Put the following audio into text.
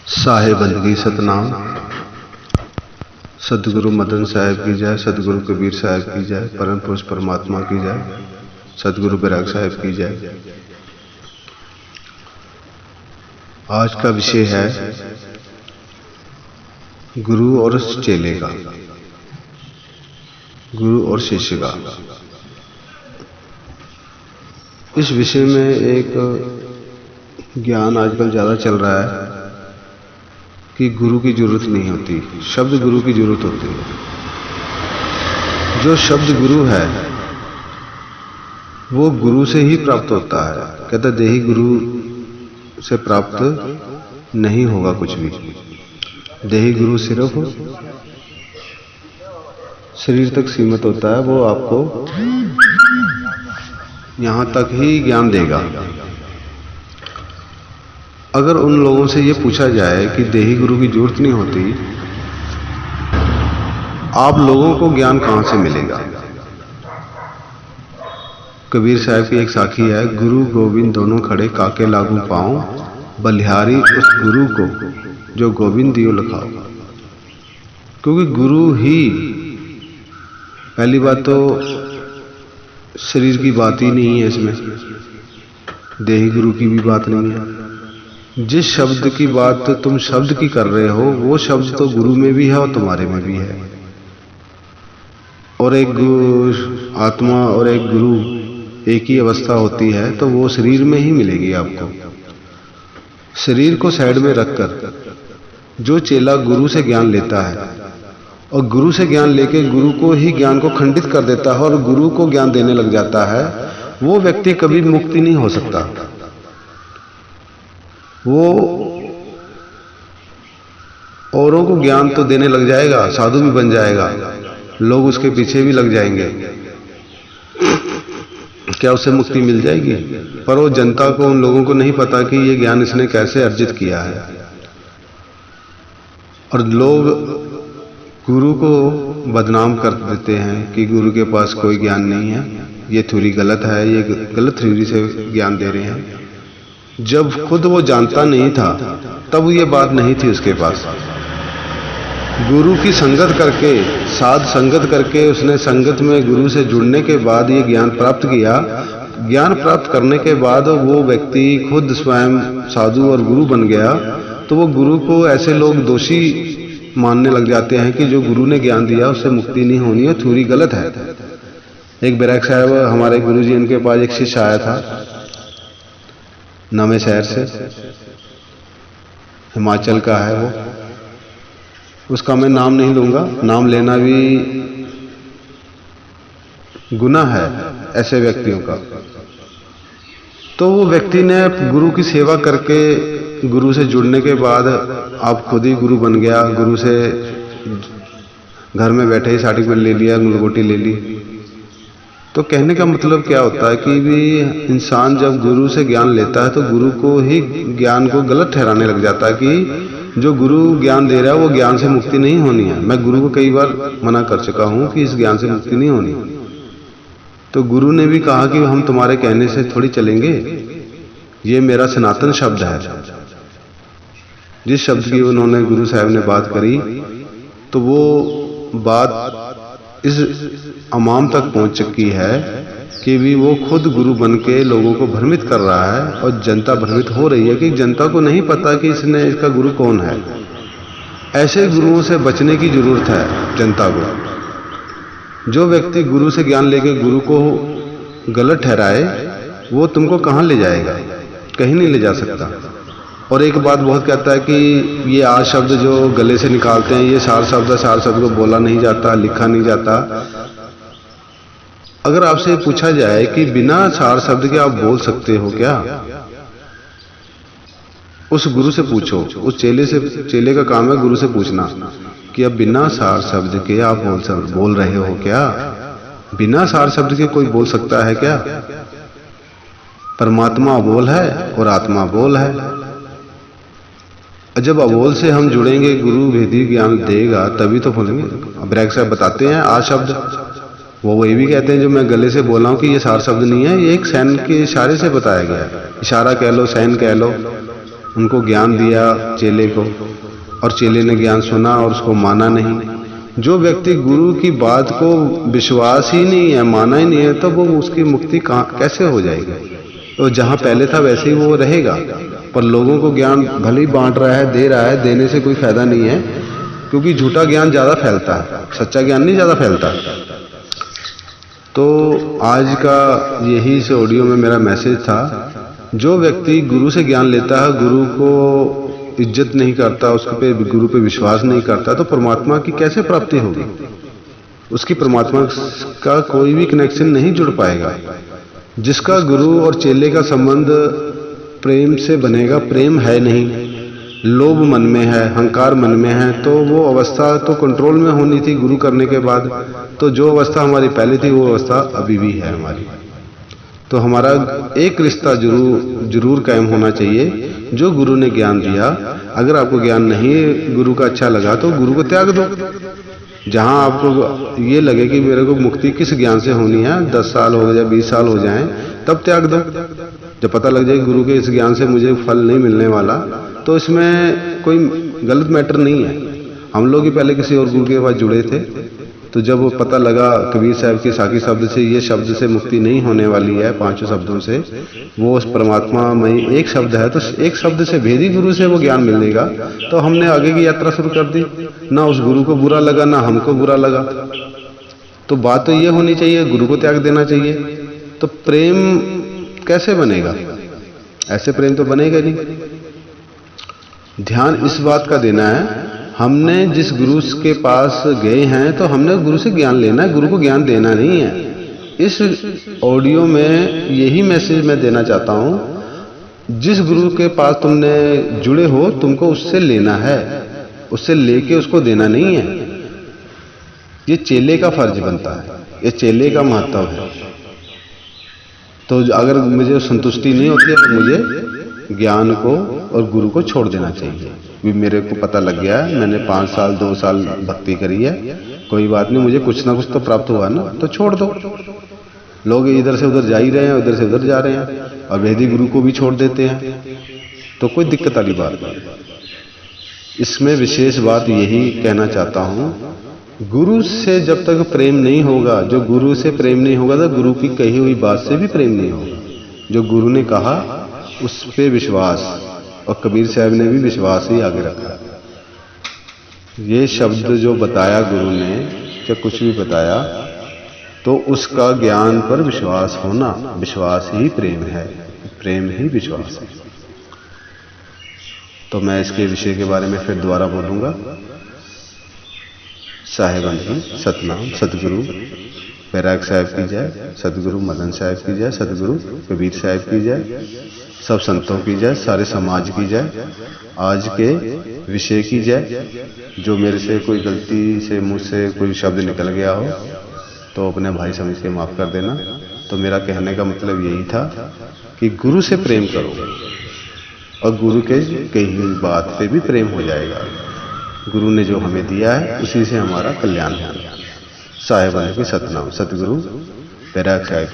साहिब बंदगी सतनाम। सदगुरु मदन साहिब की जय, सदगुरु कबीर साहिब की जय, परम पुरुष परमात्मा की जय, सदगुरु बैराग साहिब की जय। आज का विषय है गुरु और चेले का, गुरु और शिष्य का। इस विषय में एक ज्ञान आजकल ज़्यादा चल रहा है कि गुरु की जरूरत नहीं होती, शब्द गुरु की जरूरत होती है। जो शब्द गुरु है वो गुरु से ही प्राप्त होता है। कहता देही गुरु से प्राप्त नहीं होगा कुछ भी। देही गुरु सिर्फ शरीर तक सीमित होता है, वो आपको यहां तक ही ज्ञान देगा। अगर उन लोगों से ये पूछा जाए कि देही गुरु की जरूरत नहीं होती, आप लोगों को ज्ञान कहां से मिलेगा? कबीर साहब की एक साखी है, गुरु गोविंद दोनों खड़े काके लागू पाऊं, बलिहारी उस गुरु को जो गोविंद दियो लखाओ। क्योंकि गुरु ही, पहली बात तो शरीर की बात ही नहीं है, इसमें देही गुरु की भी बात नहीं है। जिस शब्द की बात तुम शब्द की कर रहे हो वो शब्द तो गुरु में भी है और तुम्हारे में भी है। और एक आत्मा और एक गुरु एक ही अवस्था होती है, तो वो शरीर में ही मिलेगी आपको। शरीर को साइड में रखकर जो चेला गुरु से ज्ञान लेता है और गुरु से ज्ञान लेके गुरु को ही ज्ञान को खंडित कर देता है और गुरु को ज्ञान देने लग जाता है, वो व्यक्ति कभी मुक्ति नहीं हो सकता। वो औरों को ज्ञान तो देने लग जाएगा, साधु भी बन जाएगा, लोग उसके पीछे भी लग जाएंगे। क्या उसे मुक्ति मिल जाएगी? पर वो जनता को, उन लोगों को नहीं पता कि ये ज्ञान इसने कैसे अर्जित किया है। और लोग गुरु को बदनाम कर देते हैं कि गुरु के पास कोई ज्ञान नहीं है, ये थ्योरी गलत है, ये गलत थ्योरी से ज्ञान दे रहे हैं। जब खुद वो जानता नहीं था तब ये बात नहीं थी उसके पास। गुरु की संगत करके, साध संगत करके, उसने संगत में गुरु से जुड़ने के बाद ये ज्ञान प्राप्त किया। ज्ञान प्राप्त करने के बाद वो व्यक्ति खुद स्वयं साधु और गुरु बन गया, तो वो गुरु को ऐसे लोग दोषी मानने लग जाते हैं कि जो गुरु ने ज्ञान दिया उससे मुक्ति नहीं होनी है, थ्योरी गलत है। एक बैराग साहब, हमारे गुरु जी, उनके पास एक शिष्य आया था नवे शहर से, हिमाचल का है वो। उसका मैं नाम नहीं लूंगा, नाम लेना भी गुनाह है ऐसे व्यक्तियों का। तो वो व्यक्ति ने गुरु की सेवा करके, गुरु से जुड़ने के बाद आप खुद ही गुरु बन गया। गुरु से घर में बैठे ही सर्टिफिकेट ले लिया, गुलगोटी ले ली। तो कहने का मतलब क्या होता है कि भी इंसान जब गुरु से ज्ञान लेता है तो गुरु को ही ज्ञान को गलत ठहराने लग जाता है कि जो गुरु ज्ञान दे रहा है वो ज्ञान से मुक्ति नहीं होनी है। मैं गुरु को कई बार मना कर चुका हूं कि इस ज्ञान से मुक्ति नहीं होनी। तो गुरु ने भी कहा कि हम तुम्हारे कहने से थोड़ी चलेंगे, ये मेरा सनातन शब्द है। जिस शब्द की उन्होंने गुरु साहब ने बात करी, तो वो बात इस अमाम तक पहुंच चुकी है कि भी वो खुद गुरु बन के लोगों को भ्रमित कर रहा है और जनता भ्रमित हो रही है कि जनता को नहीं पता कि इसका गुरु कौन है। ऐसे गुरुओं से बचने की जरूरत है जनता को। जो व्यक्ति गुरु से ज्ञान लेके गुरु को गलत ठहराए वो तुमको कहां ले जाएगा? कहीं नहीं ले जा सकता। और एक बात बहुत कहता है कि ये आज शब्द जो गले से निकालते हैं ये सार शब्द है, सार शब्द को बोला नहीं जाता, लिखा नहीं जाता। अगर आपसे पूछा जाए कि बिना सार शब्द के आप बोल सकते हो क्या? उस गुरु से पूछो, उस चेले का काम है गुरु से पूछना कि अब बिना सार शब्द के आप बोल रहे हो क्या? बिना सार शब्द के कोई बोल सकता है क्या? परमात्मा अबोल है और आत्मा अबोल है। जब अबोल से हम जुड़ेंगे, गुरु भेदी ज्ञान देगा तभी तो बोलेंगे। बैराग साहब बताते हैं आ शब्द, वो ये भी कहते हैं जो मैं गले से बोला हूं कि ये सार शब्द नहीं है, ये एक सैन के इशारे से बताया गया है। इशारा कह लो, सैन कह लो, उनको ज्ञान दिया चेले को, और चेले ने ज्ञान सुना और उसको माना नहीं। जो व्यक्ति गुरु की बात को विश्वास ही नहीं है, माना ही नहीं है, तो वो उसकी मुक्ति कहाँ कैसे हो जाएगी? तो जहाँ पहले था वैसे ही वो रहेगा। पर लोगों को ज्ञान भले ही बांट रहा है, दे रहा है, देने से कोई फायदा नहीं है, क्योंकि झूठा ज्ञान ज्यादा फैलता है, सच्चा ज्ञान नहीं ज्यादा फैलता। तो आज का यही इस ऑडियो में मेरा मैसेज था, जो व्यक्ति गुरु से ज्ञान लेता है, गुरु को इज्जत नहीं करता, उसके पे गुरु पे विश्वास नहीं करता, तो परमात्मा की कैसे प्राप्ति होगी? उसकी परमात्मा का कोई भी कनेक्शन नहीं जुड़ पाएगा। जिसका गुरु और चेले का संबंध प्रेम से बनेगा, प्रेम है नहीं, लोभ मन में है, अहंकार मन में है, तो वो अवस्था तो कंट्रोल में होनी थी गुरु करने के बाद। तो जो अवस्था हमारी पहले थी वो अवस्था अभी भी है हमारी। तो हमारा एक रिश्ता जरूर कायम होना चाहिए, जो गुरु ने ज्ञान दिया। अगर आपको ज्ञान नहीं गुरु का अच्छा लगा तो गुरु को त्याग दो। जहां आपको ये लगे कि मेरे को मुक्ति किस ज्ञान से होनी है, 10 साल हो जाए, 20 साल हो जाएं, तब त्याग दो। जब पता लग जाए गुरु के इस ज्ञान से मुझे फल नहीं मिलने वाला, तो इसमें कोई गलत मैटर नहीं है। हम लोग ही पहले किसी और गुरु के पास जुड़े थे, तो जब वो पता लगा कबीर साहब के साकी शब्द से, ये शब्द से मुक्ति नहीं होने वाली है, 5 शब्दों से, वो उस परमात्मा में एक शब्द है, तो एक शब्द से भेदी गुरु से वो ज्ञान मिलेगा। तो हमने आगे की यात्रा शुरू कर दी। ना उस गुरु को बुरा लगा, ना हमको बुरा लगा। तो बात तो ये होनी चाहिए, गुरु को त्याग देना चाहिए। तो प्रेम कैसे बनेगा? ऐसे प्रेम तो बनेगा नहीं। ध्यान इस बात का देना है, हमने जिस गुरु के पास गए हैं तो हमने गुरु से ज्ञान लेना है, गुरु को ज्ञान देना नहीं है। इस ऑडियो में यही मैसेज मैं देना चाहता हूं, जिस गुरु के पास तुमने जुड़े हो, तुमको उससे लेना है, उससे लेके उसको देना नहीं है। ये चेले का फर्ज बनता है, ये चेले का महत्व है। तो अगर मुझे संतुष्टि नहीं होती है तो मुझे ज्ञान को और गुरु को छोड़ देना चाहिए। मेरे को पता लग गया है, मैंने 5 साल 2 साल भक्ति करी है, कोई बात नहीं, मुझे कुछ ना कुछ तो प्राप्त हुआ ना, तो छोड़ दो। लोग इधर से उधर जा ही रहे हैं, उधर से उधर जा रहे हैं, और वैदिक गुरु को भी छोड़ देते हैं, तो कोई दिक्कत वाली बात नहीं। इसमें विशेष बात यही कहना चाहता हूं, गुरु से जब तक प्रेम नहीं होगा, जो गुरु से प्रेम नहीं होगा, तो गुरु की कही हुई बात से भी प्रेम नहीं होगा। जो गुरु ने कहा उस पे विश्वास, और कबीर साहब ने भी विश्वास ही आगे रखा। ये शब्द जो बताया गुरु ने, क्या कुछ भी बताया, तो उसका ज्ञान पर विश्वास होना, विश्वास ही प्रेम है, प्रेम ही विश्वास है। तो मैं इसके विषय के बारे में फिर दोबारा बोलूंगा। साहेबन की सतनाम, सतगुरु बैराग साहब की जय, सतगुरु मदन साहब की जय, सतगुरु कबीर साहब की जय, सब संतों की जय, सारे समाज की जय, आज के विषय की जय। जो मेरे से कोई गलती से, मुझसे कोई शब्द निकल गया हो तो अपने भाई समझ के माफ कर देना। तो मेरा कहने का मतलब यही था कि गुरु से प्रेम करो, और गुरु के कही हुई बात पे भी प्रेम हो जाएगा। गुरु ने जो हमें दिया है उसी से हमारा कल्याण है। साहेबान की सतनाम, सतगुरु बैराग साहब।